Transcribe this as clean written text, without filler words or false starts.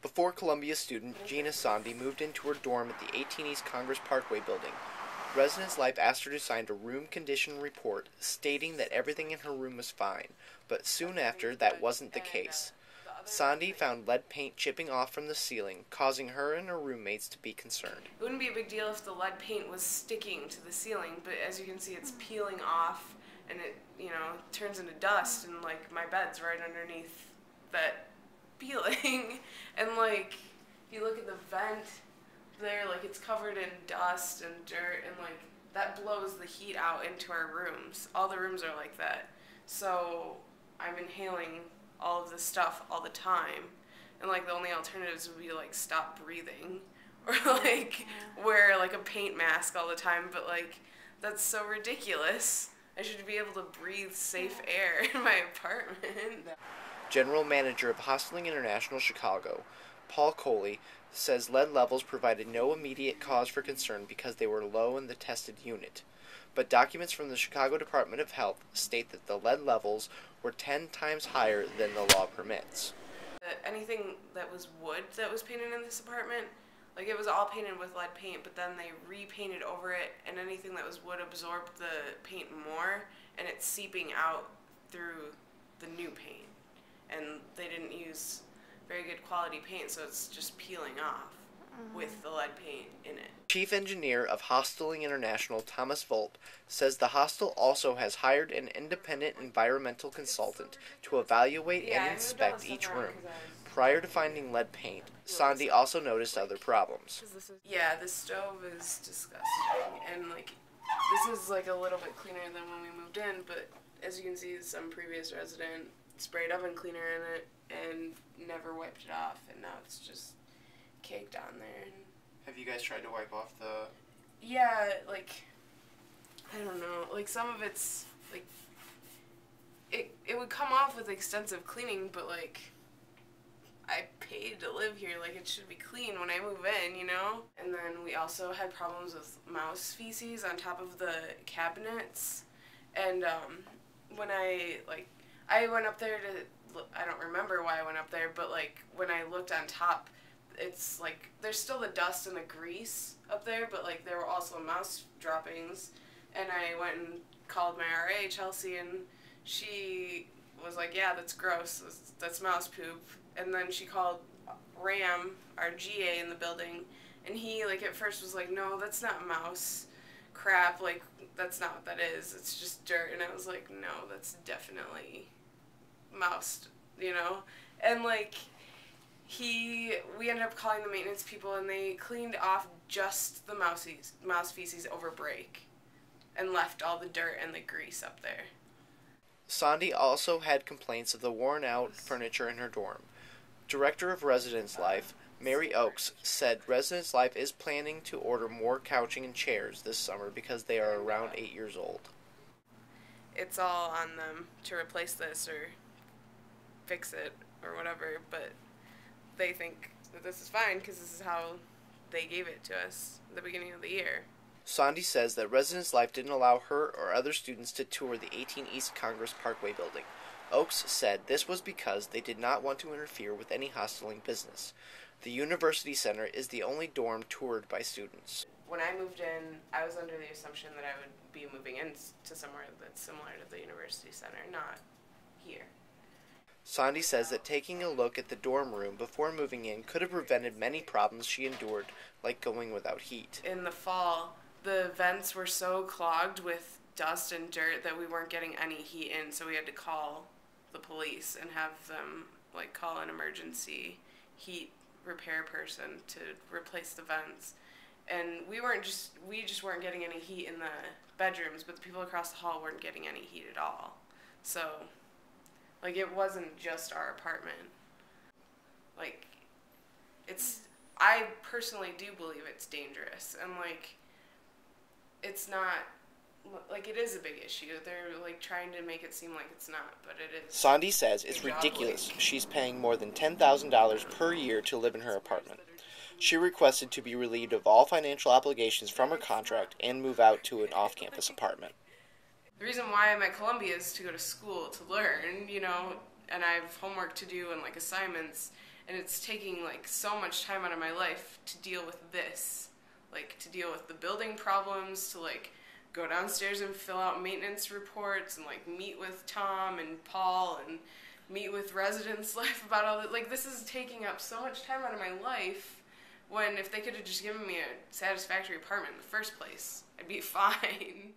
Before Columbia student Geena Sondy moved into her dorm at the 18 East Congress Parkway building, Residence Life asked her to sign a room condition report stating that everything in her room was fine, but soon after that wasn't the case. Sondy found lead paint chipping off from the ceiling, causing her and her roommates to be concerned. It wouldn't be a big deal if the lead paint was sticking to the ceiling, but as you can see, it's peeling off, and it, turns into dust, and, my bed's right underneath that peeling. And, if you look at the vent there, it's covered in dust and dirt, and, that blows the heat out into our rooms. All the rooms are like that. So I'm inhaling all of this stuff all the time, and the only alternatives would be to stop breathing or wear a paint mask all the time, but that's so ridiculous. I should be able to breathe safe air in my apartment. General Manager of Hosteling International Chicago, Paul Coley, says lead levels provided no immediate cause for concern because they were low in the tested unit. But documents from the Chicago Department of Health state that the lead levels were 10 times higher than the law permits. Anything that was wood that was painted in this apartment, it was all painted with lead paint, but then they repainted over it, and anything that was wood absorbed the paint more, and it's seeping out through the new paint. And they didn't use very good quality paint, so it's just peeling off with the lead paint in it. Chief Engineer of Hosteling International, Thomas Volt, says the hostel also has hired an independent environmental consultant to evaluate and inspect each room. Prior to finding lead paint, Sondy also noticed other problems. Yeah, the stove is disgusting, and this is a little bit cleaner than when we moved in, but as you can see, some previous resident sprayed oven cleaner in it and never wiped it off, and now it's just caked on there. Have you guys tried to wipe off the... Yeah, I don't know, some of it's, it would come off with extensive cleaning, but, I paid to live here, it should be clean when I move in, And then we also had problems with mouse feces on top of the cabinets, and, when I went up there to, I don't remember why I went up there, but, when I looked on top, it's, there's still the dust and the grease up there, but, there were also mouse droppings, and I went and called my RA, Chelsea, and she was like, yeah, that's gross, that's mouse poop, and then she called Ram, our GA in the building, and he, at first was like, no, that's not mouse crap, that's not what that is, it's just dirt, and I was like, no, that's definitely mouse, and, we ended up calling the maintenance people, and they cleaned off just the mouse feces over break, and left all the dirt and the grease up there. Sondy also had complaints of the worn-out furniture in her dorm. Director of Residence Life, Mary Oakes, said Residence Life is planning to order more couching and chairs this summer because they are around 8 years old. It's all on them to replace this or fix it or whatever, but they think that this is fine because this is how they gave it to us at the beginning of the year. Sondy says that Residence Life didn't allow her or other students to tour the 18 East Congress Parkway building. Oakes said this was because they did not want to interfere with any hosteling business. The University Center is the only dorm toured by students. When I moved in, I was under the assumption that I would be moving into somewhere that's similar to the University Center, not here. Sondy says that taking a look at the dorm room before moving in could have prevented many problems she endured, like going without heat. In the fall, the vents were so clogged with dust and dirt that we weren't getting any heat in, so we had to call the police and have them call an emergency heat repair person to replace the vents. And we just weren't getting any heat in the bedrooms, but the people across the hall weren't getting any heat at all. So it wasn't just our apartment. I personally do believe it's dangerous, and it's not, it is a big issue. They're trying to make it seem like it's not, but it is. Sondy says it's ridiculous. She's paying more than $10,000 per year to live in her apartment. She requested to be relieved of all financial obligations from her contract and move out to an off-campus apartment. The reason why I'm at Columbia is to go to school, to learn, and I have homework to do and assignments, and it's taking like so much time out of my life to deal with this, like to deal with the building problems, to like go downstairs and fill out maintenance reports and like meet with Tom and Paul and meet with residents' life about all that. Like, this is taking up so much time out of my life, when if they could have just given me a satisfactory apartment in the first place, I'd be fine.